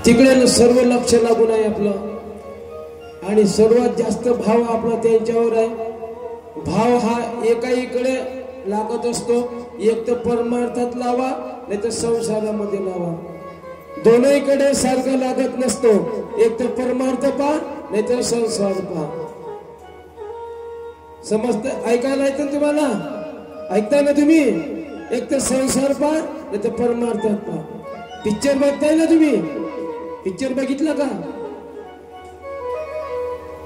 तिकडे सर्व लक्ष लागून आहे आपलं आणि सर्वात जास्त भाव आपला त्यांच्यावर आहे. भाव हा एकाहीकडे लागत असतो. एक तर परमार्थात लावा नाही तर संसारामध्ये लावा. दोन्हीकडे सारखं लागत नसतो. एक तर परमार्थ पहा नाही तर संसार पहा. समजतं? ऐकायला येतं ना तुम्हाला? ऐकताय ना तुम्ही? एक तर संसार पहा नाही तर परमार्थात पहा. पिक्चर बघताय ना तुम्ही? पिक्चर बघितला का?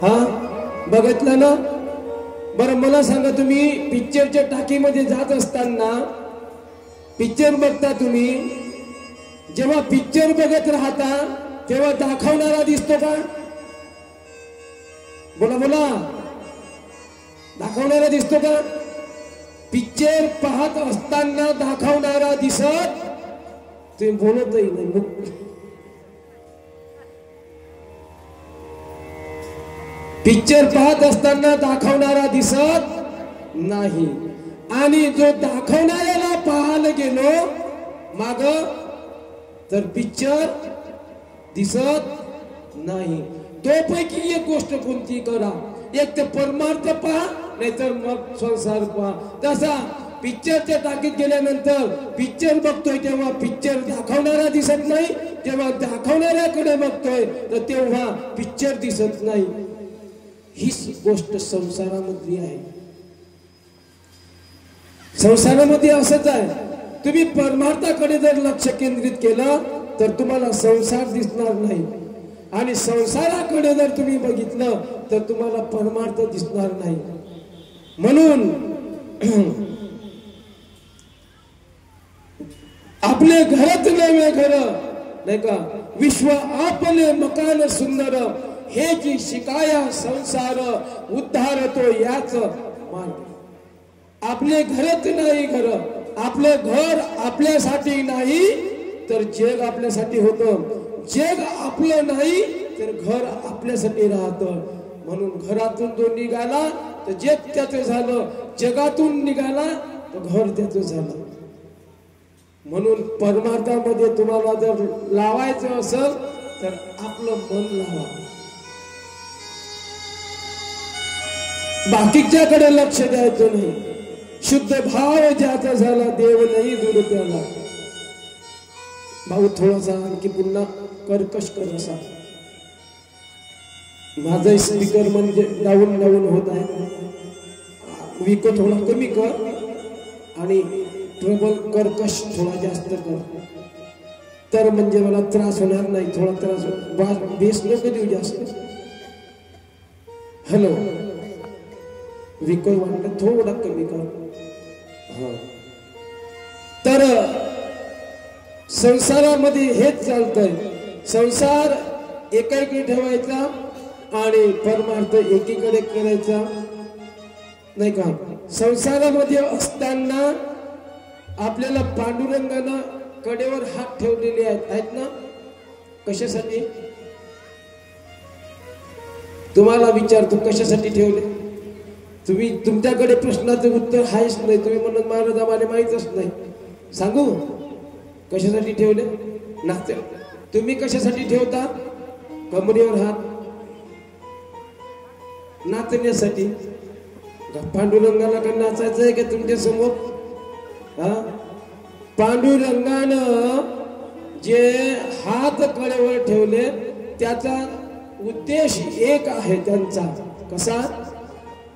हा बघितला ना? बरं मला सांगा, तुम्ही पिक्चरच्या टाकीमध्ये जात असताना पिक्चर बघता तुम्ही, जेव्हा पिक्चर बघत राहता तेव्हा दाखवणारा दिसतो का? बोला बोला, दाखवणारा दिसतो का? पिक्चर पाहत असताना दाखवणारा दिसत, तुम्ही बोलतही नाही. पिक्चर पाहत असताना दाखवणारा दिसत नाही आणि जो दाखवणाऱ्याला पाहायला गेलो माग तर पिक्चर दिसत नाही. तो पैकी एक गोष्ट कोणती करा, एक तर परमार्थ पहा नाहीतर मग संसार पहा. तसा पिक्चरच्या टाकीत गेल्यानंतर पिक्चर बघतोय तेव्हा पिक्चर दाखवणारा दिसत नाही, तेव्हा दाखवणाऱ्याकडे बघतोय तर तेव्हा पिक्चर दिसत नाही. हीच गोष्ट संसारामधली आहे. संसारामध्ये असंच आहे. तुम्ही परमार्थाकडे जर लक्ष केंद्रित केलं तर तुम्हाला संसार दिसणार नाही आणि संसाराकडे जर तुम्ही बघितलं तर तुम्हाला परमार्थ दिसणार नाही. म्हणून आपले घरच नव्हे घर नाही का, विश्व आपले मकान सुंदर, हे जी शिकाया संसार उद्धार तो याच मार्ग. आपले घरच नाही घर, आपले घर आपल्यासाठी नाही तर जग आपल्यासाठी होतं. जग आपलं नाही तर घर आपल्यासाठी राहतं. म्हणून घरातून जो निघाला तर जग त्याचं झालं, जगातून निघाला तर घर त्याचं झालं. म्हणून परमार्थामध्ये तुम्हाला जर लावायचं असेल तर आपलं मन लावा, बाकीच्याकडे लक्ष द्यायचं नाही. शुद्ध भाव ज्याचा झाला देव नाही दूर त्याला. भाऊ थोडासा आणखी पुन्हा कर्कश कर असा. माझा स्पीकर म्हणजे डाऊन डाऊन होत आहे. विको थोडा कमी कर आणि ट्रबल कर्कश थोडा जास्त कर, तर म्हणजे मला त्रास होणार नाही. थोडा त्रास बेस नको देऊ जास्त. हॅलो, विको वाटलं थोडा कमी कर. तर संसारामध्ये हेच चालतंय. संसार एकाकडे ठेवायचा आणि परमार्थ एकीकडे करायचा नाही का. संसारामध्ये असताना आपल्याला पांडुरंगानं कडेवर हात ठेवलेले आहेत ना. कशासाठी? तुम्हाला विचारतो, कशासाठी ठेवले? तुम्ही तुमच्याकडे प्रश्नाचं उत्तर आहेच नाही. तुम्ही म्हणत महाराज आम्हाला माहीतच नाही. सांगू कशासाठी ठेवले? नाच. तुम्ही कशासाठी ठेवता कमरेवर हात? नाचण्यासाठी. पांडुरंगाला का नाचायचं आहे का तुमच्या समोर? हा, पांडुरंगानं जे हात कडेवर ठेवले त्याचा उद्देश एक आहे त्यांचा. कसा?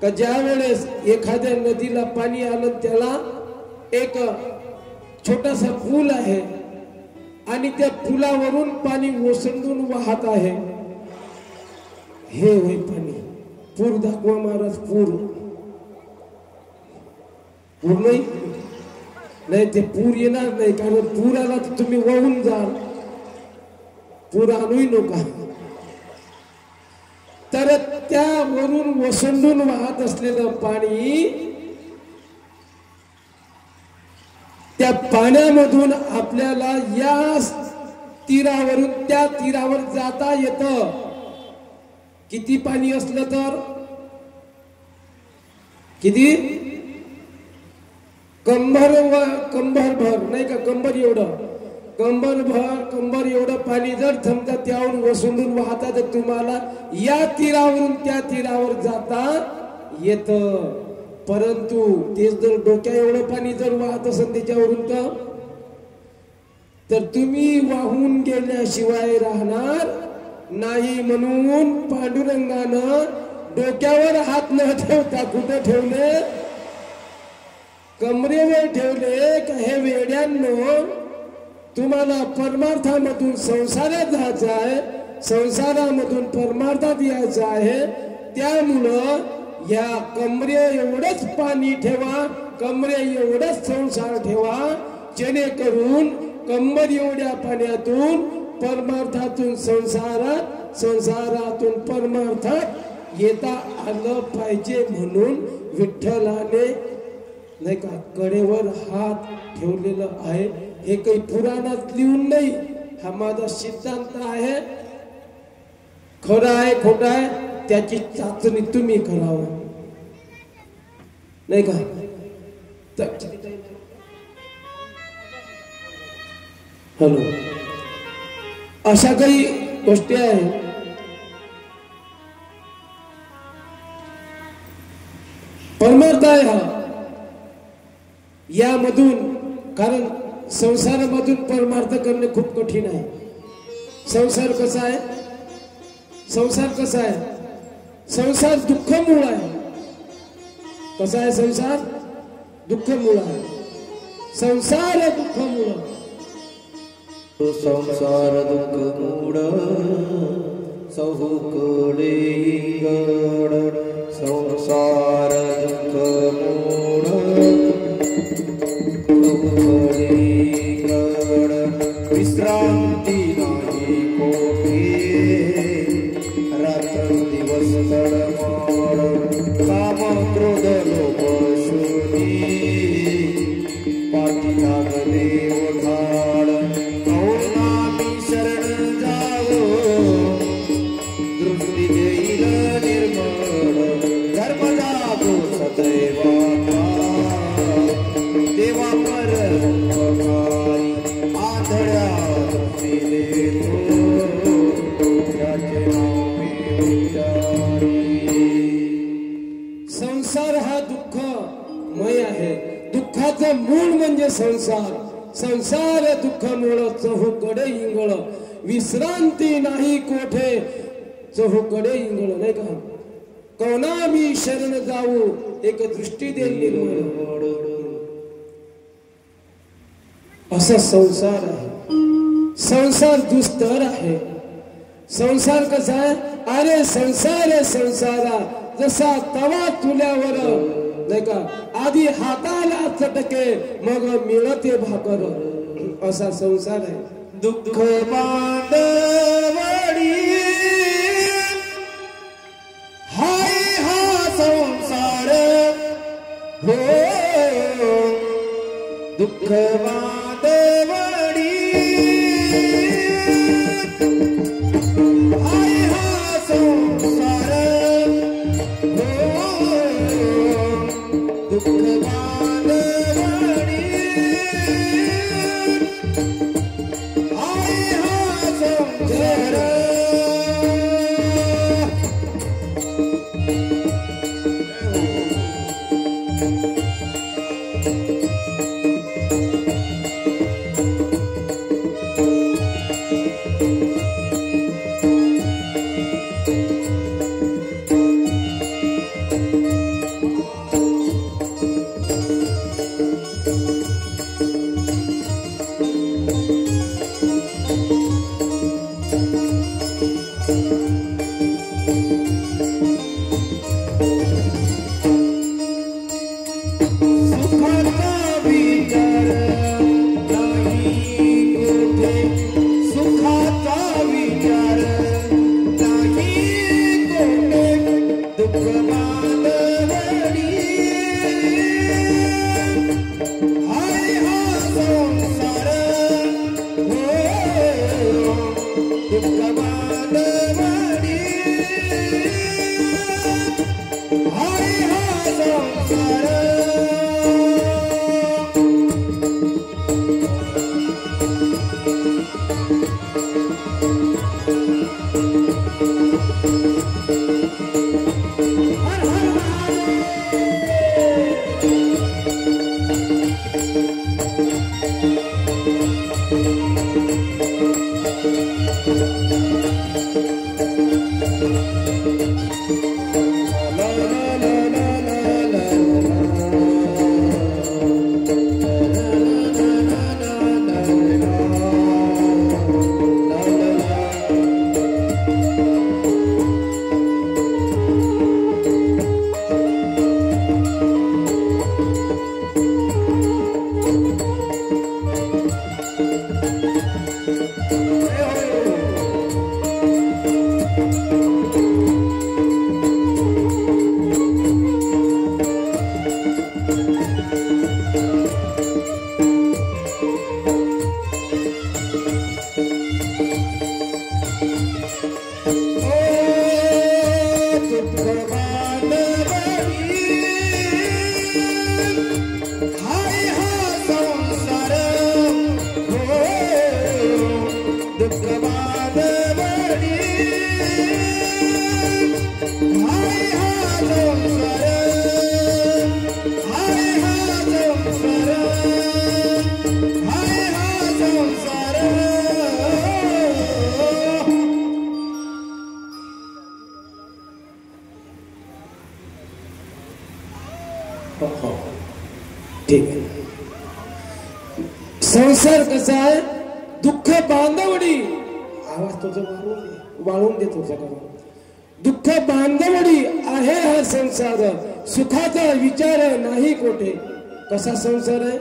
का ज्या वेळेस एखाद्या नदीला पाणी आलं त्याला एक छोटासा पूल आहे आणि त्या पुलावरून पाणी ओसंडून वाहत आहे. हे होय पाणी. पूर दाखवा महाराज. पूर नाही, ते पूर येणार नाही, कारण पूर आला तर तुम्ही वाहून जाल. पूर आणूही नका. तर त्यावरून ओसंडून वाहत असलेलं पाणी, त्या पाण्यामधून आपल्याला या तीरावरून त्या तीरावर जाता येतं. किती पाणी असलं तर? किती? कंभर भर नाही का, कंबर एवढं. कंबर एवढं पाणी जर समजा त्यावरून वसुंडून वाहता तर तुम्हाला या तीरावरून त्या तीरावर जाता येत, परंतु तेच जर डोक्या एवढं पाणी जर वाहत असेल त्याच्यावरून तर तुम्ही वाहून गेल्याशिवाय राहणार नाही. म्हणून पांडुरंगानं डोक्यावर हात न ठेवता कुठं ठेवले? कमरेवर ठेवले. का हे वेड्यांनो, तुम्हाला परमार्थामधून संसारात जायचं आहे, संसारामधून परमार्थात यायचं आहे. त्यामुळं या कमरे एवढंच पाणी ठेवा, कमरे एवढंच संसार ठेवा, जेणेकरून कंबर एवढ्या पाण्यातून परमार्थातून संसारात, संसारातून परमार्थात येता आलं पाहिजे. म्हणून विठ्ठलाने नाही का कडेवर हात ठेवलेला आहे. हे काही पुराणात लिहून नाही, हा माझा सिद्धांत आहे. खरं आहे खोटा आहे त्याची चाचणी तुम्ही करावं, नाही का? हॅलो, अशा काही गोष्टी आहेत. परमार्थ आहे हा यामधून, कारण संसारामधून परमार्थ करणे खूप कठीण आहे. संसार कसा आहे? संसार कसा आहे? संसार दुःखमूळ आहे. कसा आहे संसार? दुःखमूळ आहे. संसार दुःखमूळ. संसार दुःखमूळ सहुकडे गड, संसार दुःखमूळ सहुकडे गड, विश्रांती नाही कोठे, रात्र दिवस तडमाड, काम क्रोध लोभ शून्य, पाठी लागले ओढाड, कौनामी शरण जावो, दृष्टी देईल निर्मळ, धर्म जागो सदैवाचा, देवा परमकारी, आंधळ्या दृष्टी देतो, त्याचे नाव मी उच्चारी. संसार हा दुःखमय आहे. दुःखाचं मूळ म्हणजे संसार. संसार दुःख मूळ चहूकडे इंगळ, विश्रांती नाही कोठे, चहूकडे इंगळ, नाही का? कवना मी शरण जाऊ, एक दृष्टी देईल निर्मळ. असा संसार आहे. संसार दुस्तर आहे. संसार कसा आहे? अरे संसार संसारा जसा तवा तुल्यावर, नाही का, आधी हाताला चटके मग मिळते भाकर, असा संसार आहे. दुःख मांडवडी हाय हा संसार हो, दुःख मांडवडी हाय हा संसार हो, दुःख मांडवडी हाय हा संसार. ठीक आहे. संसार कसा आहे? दुःख बांधवडी. आवाज तुझा वाळून देतो सगळं. दुःख बांधवडी आहे हा संसार, सुखाचा विचार नाही कोठे. कसा संसार आहे?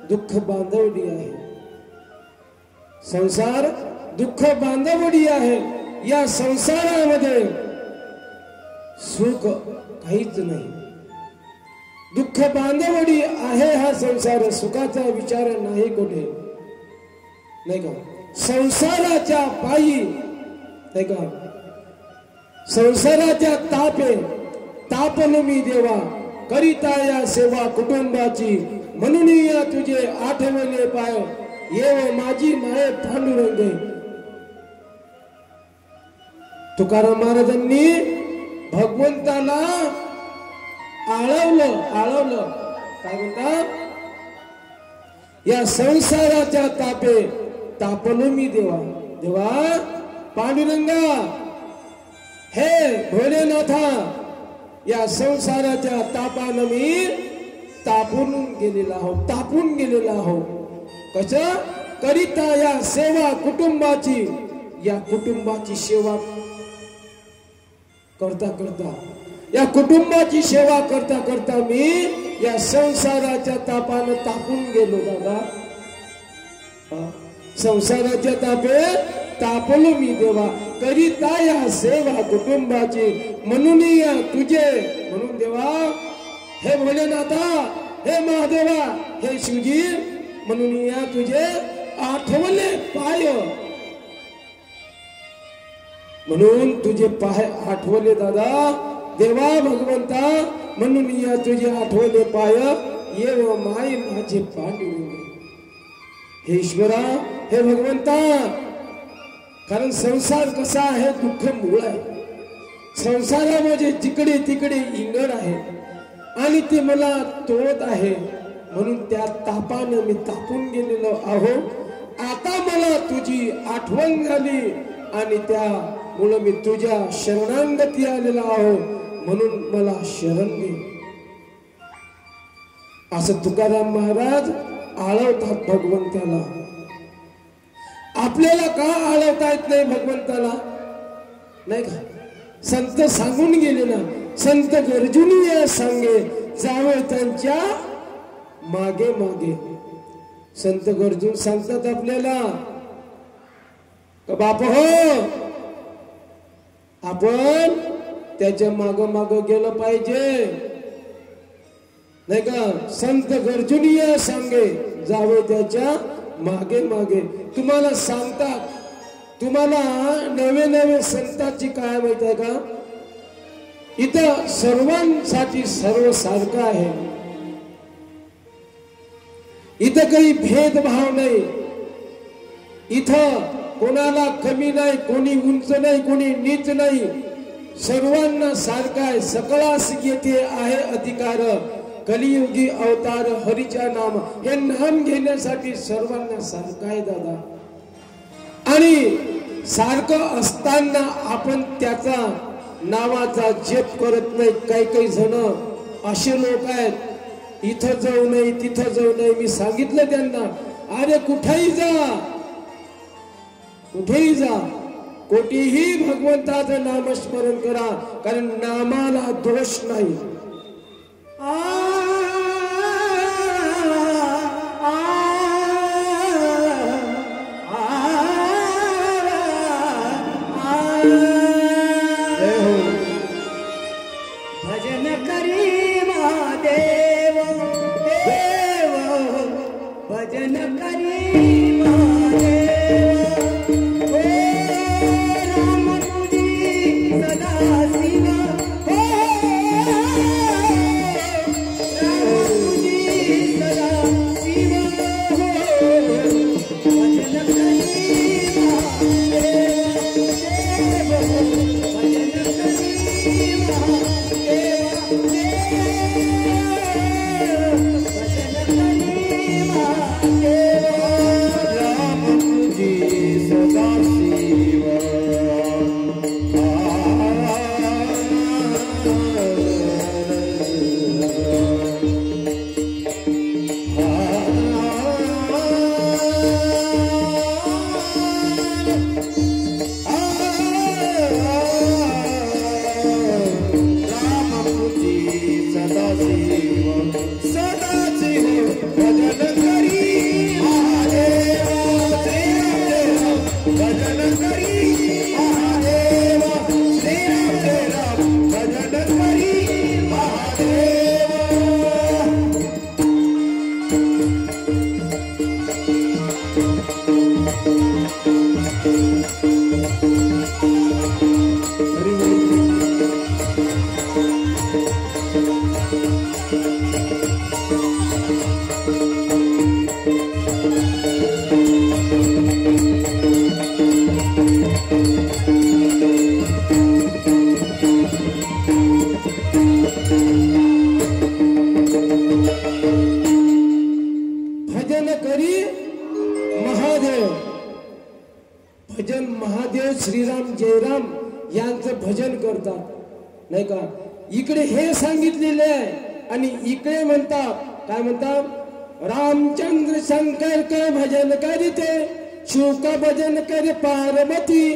दुःख बांधवडी आहे. संसार दुःख बांधवडी आहे. या संसारामध्ये सुख काहीच नाही. दुःख बांधवडी आहे हा संसार, सुखाचा विचार नाही कोठे. नाही का? संसाराच्या पायी, नाही का, संसाराच्या तापे तापन मी देवा, करिता या सेवा कुटुंबाची, म्हणून या तुझे आठवले पाय, येव माझी माये पांडुरंगे. तुकाराम महाराजांनी भगवंताला आळवलं. काय म्हणतात? या संसाराच्या तापे तापलो मी देवा. देवा पांडुरंगा, हे भोलेनाथा, या संसाराच्या तापानं मी तापून गेलेला आहो. कसं? करिता या सेवा कुटुंबाची, या कुटुंबाची सेवा करता, या कुटुंबाची सेवा करता मी या संसाराच्या तापानं तापून गेलो. दादा, संसाराच्या तापे तापलो मी देवा, करिता या सेवा कुटुंबाची, म्हणून या तुझे, म्हणून देवा, हे भोलेनाथा, हे महादेवा, हे शिवजी, म्हणून या तुझे आठवले पाय, म्हणून तुझे पाय आठवले दादा. देवा भगवंता, म्हणून या तुझे आठवले पाय, येव माय माझे पांडुरंगे. हे ईश्वरा, हे भगवंता, कारण संसार कसा आहे? दुःख मूळ आहे. संसारामध्ये जिकडे तिकडे इंगड आहे आणि ते मला तोडत आहे, म्हणून त्या तापानं मी तापून गेलेलो आहो. आता मला तुझी आठवण झाली आणि त्यामुळे मी तुझ्या शरणांगती आलेला आहो, म्हणून मला शरण घे. असं तुकाराम महाराज आळवतात भगवंताला. आपल्याला का आळवता येत नाही भगवंताला? नाही का? संत सांगून गेले ना, संत गरजूनी सांगे, जावे त्यांच्या मागे मागे. संत गरजून सांगतात आपल्याला का बाप हो, आपण त्याच्या माग गेलं पाहिजे. नाही का? संत गरजूनी सांगे, जावे त्याच्या मागे मागे. तुम्हाला सांगतात, तुम्हाला नवे संतांची काय माहित आहे का? इथं सर्वांसाठी सर्व सारखं आहे. इथं काही भेदभाव नाही. इथं कोणाला कमी नाही, कोणी उंच नाही, कोणी नीच नाही. सर्वांना सारखं आहे. सकळास येथे आहे अधिकार, कलियुगी अवतार हरीच्या नाम. हे नाम घेण्यासाठी सर्वांना सारखं आहे दादा. आणि सारखं असताना आपण त्याचा नावाचा जप करत नाही. काही जण असे लोक आहेत, इथं जाऊ नये, तिथं जाऊ नये. मी सांगितलं त्यांना, अरे कुठेही जा, कोठेही भगवंताचं नामस्मरण करा, कारण नामाला दोष नाही. भजन करी महादेव देव, भजन करी महादेव. राम तुझी सदा शिव, राम तुझी सदा शिव. भजन करी महादेव देव. भजन करी महादेव, भजन महादेव श्रीराम जयराम यांचं भजन करतात नाही का. इकडे हे सांगितलेले आहे आणि इकडे म्हणतात काय म्हणतात, रामचंद्र शंकर का भजन करीते, शिव का भजन करे पार्वती.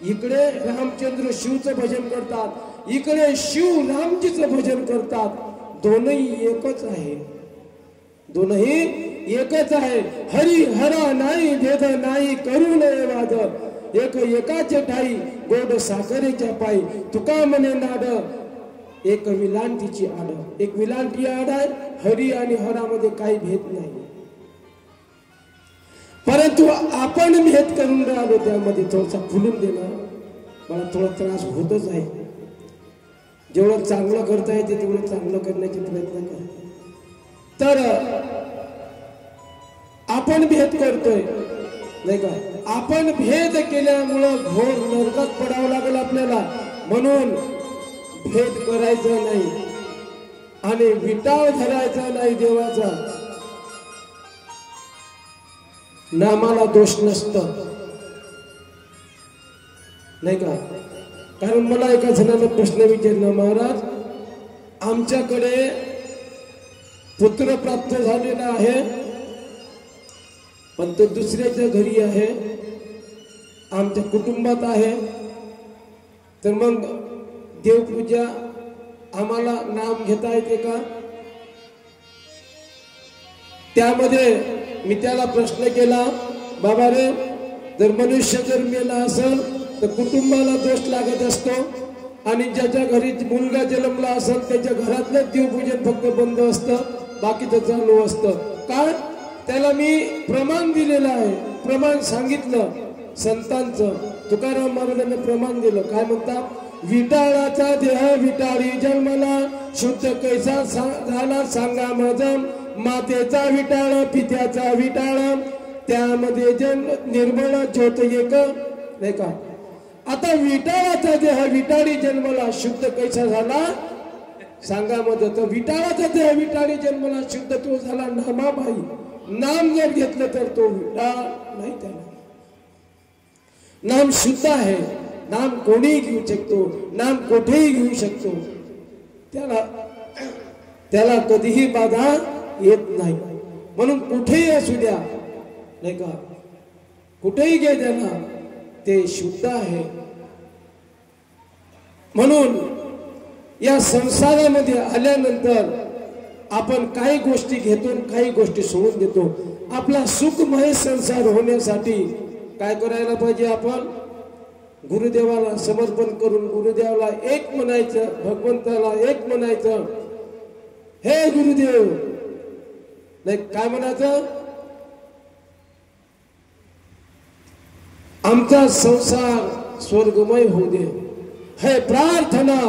इकडे रामचंद्र शिवचं भजन करतात, इकडे शिव रामजीचं भजन करतात. दोनही एकच आहे, दोनही एकच आहे. हरी हरा नाही भेद नाही करू नये वाद, एक एकाचे ठाई गोड साखरेच्या पायी. तुका म्हणे नाड एक विलांटीची आड. एक विलांटी आड आहे, हरी आणि हरामध्ये काही भेद नाही. परंतु आपण भेद करून राहिलो, त्यामध्ये थोडासा फुलून देणार मला थोडा त्रास होतच आहे. जेवढं चांगलं करता येते तेवढं चांगलं करण्याचे प्रयत्न करा. तर आपण भेद करतोय नाही का. आपण भेद केल्यामुळं घोर नरकात पडावं लागेल आपल्याला. म्हणून भेद करायचा नाही आणि विटाव धरायचा नाही देवाचा. नामाला दोष नसत नाही का. कारण मला एका जणांना प्रश्न विचारला, महाराज आमच्याकडे पुत्र प्राप्त झालेला आहे पण तो दुसऱ्याच्या घरी आहे, आमच्या कुटुंबात आहे, तर मग देवपूजा आम्हाला नाम घेता येते का. त्यामध्ये मी त्याला प्रश्न केला, बाबा रे जर मनुष्य जर मेला असेल तर कुटुंबाला दोष लागत असतो आणि ज्याच्या घरी मुलगा जन्मला असेल त्याच्या घरातलं देवपूजन फक्त बंद असतं, बाकीचं चालू असतं. काय त्याला मी प्रमाण दिलेलं आहे, प्रमाण सांगितलं संतांचं. तुकाराम महाराजांनी प्रमाण दिलं. काय म्हणतात, विटाळाचा देह विटाळी जन्मला, शुद्ध कैसा झाला सांगा माझा. मातेचा विटाळ पित्याचा विटाळ, त्यामध्ये जन्म निर्मळ ज्योत एक नाही का. आता विटाळाचा देह विटाळी जन्मला, शुद्ध कैसा झाला सांगा माझा. तर विटाळाचा देह विटाळी जन्मला, शुद्ध तो झाला नामाबाई. नाम जर घेतलं तर तो विटाळ नाही. त्याला नाम शुद्ध आहे, नाम कोणीही घेऊ शकतो, नाम कुठेही घेऊ शकतो. त्याला कधीही बाधा येत नाही. म्हणून कुठेही असू द्या नाही का, कुठेही घे त्याला, ते शुद्ध आहे. म्हणून या संसारामध्ये आल्यानंतर आपण काही गोष्टी घेतो, काही गोष्टी सोडून देतो. आपला सुखमय संसार होण्यासाठी काय करायला पाहिजे, आपण गुरुदेवाला समर्पण करून गुरुदेवाला एक म्हणायचं, भगवंताला एक म्हणायचं, हे गुरुदेव नाही काय म्हणायचं, आमचा संसार स्वर्गमय होऊ दे. है प्रार्थना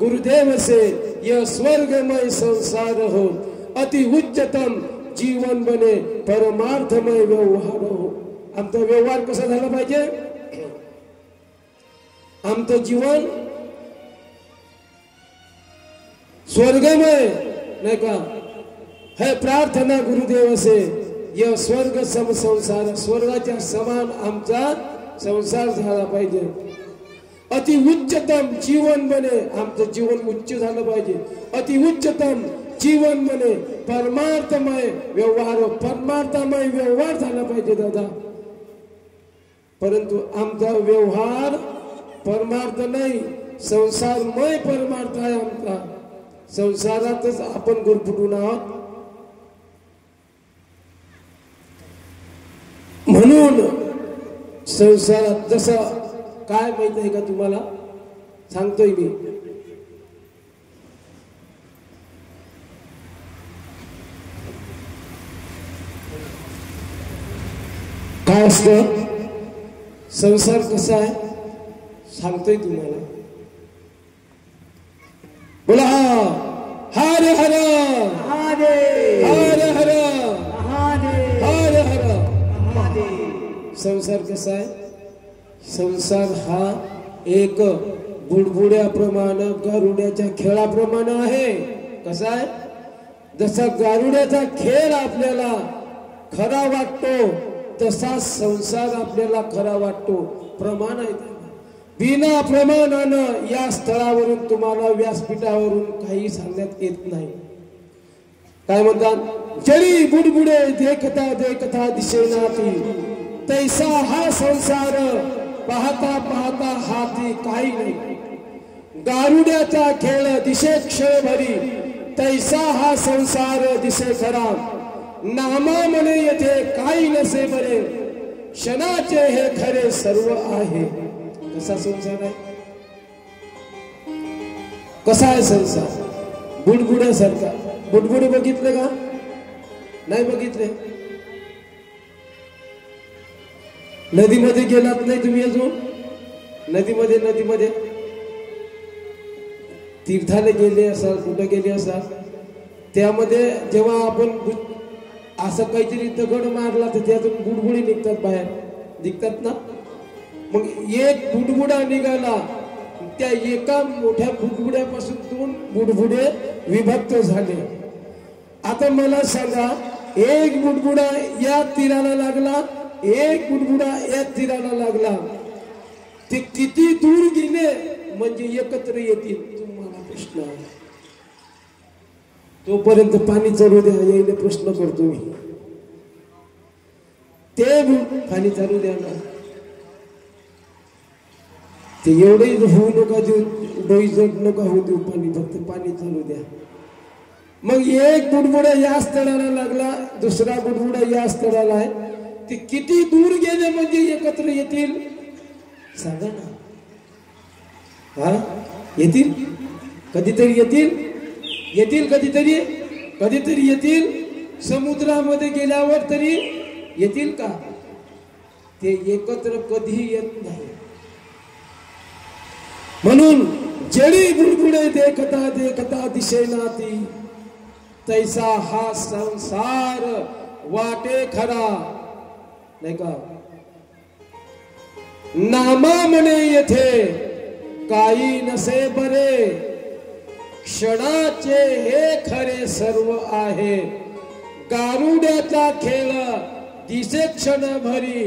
गुरुदेव से यह स्वर्गमय संसार हो, अति उच्चतम जीवन बने परमार्थमय व्यवहार हो. आमचा व्यवहार कसा झाला पाहिजे, आमचं जीवन स्वर्गमय नाही का. है प्रार्थना गुरुदेव से यह स्वर्ग सम संसार, स्वर्गाच्या समान आमचा संसार झाला पाहिजे. अति उच्चतम जीवन बने, आमचं जीवन उच्च झालं पाहिजे. अति उच्चतम जीवन बने परमार्थमय व्यवहार, परमार्थमय व्यवहार झाला पाहिजे दादा. परंतु आमचा व्यवहार परमार्थ नाही, संसारमय परमार्थ आहे आमचा. संसारातच आपण गुरफटून आहोत. म्हणून संसारात जसं काय माहित आहे का तुम्हाला, सांगतोय मी. काय असतं संसार कसा आहे सांगतोय तुम्हाला. बोला हर हर महादेव हर हर महादेव हर हर. महादेव. संसार कसा आहे? संसार हा एक बुडबुड्याप्रमाणे गारुड्याच्या खेळाप्रमाणे आहे. कसा आहे? जसा गारुड्याचा खेळ आपल्याला खरा वाटतो तसा संसार आपल्याला खरा वाटतो. प्रमाण आहे त्याला. बिना प्रमाणानं या स्थळावरून तुम्हाला व्यासपीठावरून काही सांगण्यात येत नाही. काय म्हणतात? जरी बुडबुडे देखता देखता दिसेनाती तैसा हा संसार पाहता पाहता हाती काही नाही. गारुड्याचा खेळ दिसे क्षणभरी तैसा हा संसार दिसे खरा. नामा म्हणे येथे काही नसे बरे क्षणाचे हे खरे सर्व आहे. कसा संसार आहे? कसा आहे संसार? बुडबुड्यासारखा. बुडबुडे बघितले का? नाही बघितले. नदीमध्ये गेलात नाही तुम्ही अजून? नदीमध्ये तीर्थाला गेले असाल, कुठं गेले असाल, त्यामध्ये जेव्हा आपण असं काहीतरी दगड मारला तर त्यातून बुडबुडी निघतात बाहेर. निघतात ना? मग एक बुडबुडा निघाला, त्या एका मोठ्या बुडबुड्यापासून 2 बुडबुडे विभक्त झाले. आता मला सांगा, एक बुडबुडा या तीराला लागला, एक बुडबुडा या तीराला लागला, ते किती दूर गेले म्हणजे एकत्र येतील? तुम्हाला प्रश्न आहे. तोपर्यंत पाणी चालू द्या, यायला प्रश्न करतो मी. ते पाणी चालू द्या ना. ते एवढे होऊ नका देऊ, डोई जड नका होऊ देऊ पाणी, फक्त पाणी चालू द्या. मग एक बुडबुडा या स्थळाला लागला, दुसरा बुडबुडा या स्थळाला आहे, ते किती दूर गेले म्हणजे एकत्र येतील? सांगा ना. हा, येतील कधीतरी, येतील कधीतरी येतील. समुद्रामध्ये गेल्यावर तरी येतील का? ते एकत्र कधी येत नाही. म्हणून जडी बुडबुडे देखता देखता दिसेनाती तैसा हा संसार वाटे खरा. नाही का? नामा म्हणे येथे काही नसे बरे क्षणाचे हे खरे सर्व आहे. गारुड्याचा खेळ दिसे क्षण भरी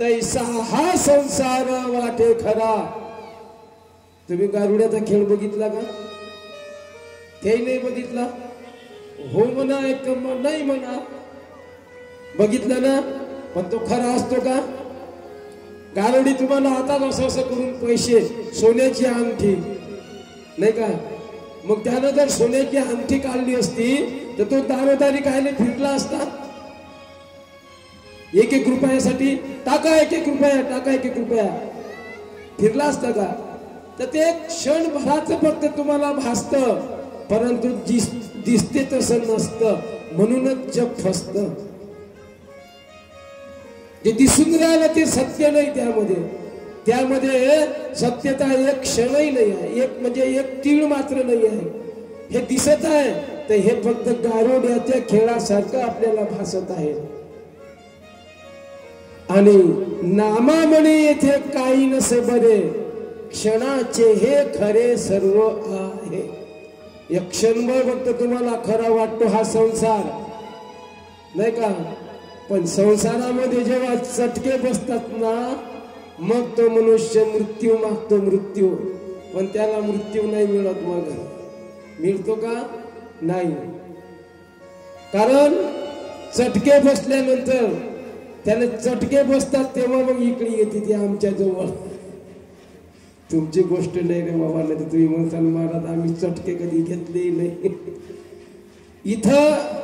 तैसा हा संसार वाटे खरा. तुम्ही गारुड्याचा खेळ बघितला का? ते नाही बघितला? हो म्हणा, एक नाही म्हणा. बघितलं ना? पण तो खरा असतो का? गारुडी तुम्हाला आता असं करून पैसे, सोन्याची अंगठी, नाही का? मग त्यानं जर सोन्याची अंगठी काढली असती तर तो दारोदारी कायले फिरला असता? 1-1 रुपयासाठी टाका 1-1 रुपया, टाका 1-1 रुपया, फिरला असता का? तर ते क्षणभराचं फक्त तुम्हाला भासतं, परंतु दिसते तसं नसतं. म्हणूनच जग फसतं. जे दिसून राहिलं ते सत्य नाही. त्यामध्ये सत्यता एक क्षणही नाही आहे, एक म्हणजे एक तीळ मात्र नाही आहे. हे दिसत आहे तर हे फक्त गारुड्याच्या खेळासारखं आपल्याला भासत आहे. आणि नामा म्हणे येथे काही नसे बरे क्षणाचे हे खरे सर्व आहे. एक क्षणभर फक्त तुम्हाला खरा वाटतो हा संसार, नाही का? पण संसारामध्ये जेव्हा चटके बसतात ना, मग तो मनुष्य मृत्यू मागतो, मृत्यू. पण त्याला मृत्यू नाही मिळत. मग मिळतो का? नाही. कारण चटके बसल्यानंतर त्याला चटके बसतात तेव्हा मग इकडे येते ती आमच्या जवळ. तुमची गोष्ट नाही रे बाबा, नाही तुम्ही म्हणताल महाराज आम्ही चटके कधी घेतले नाही. इथं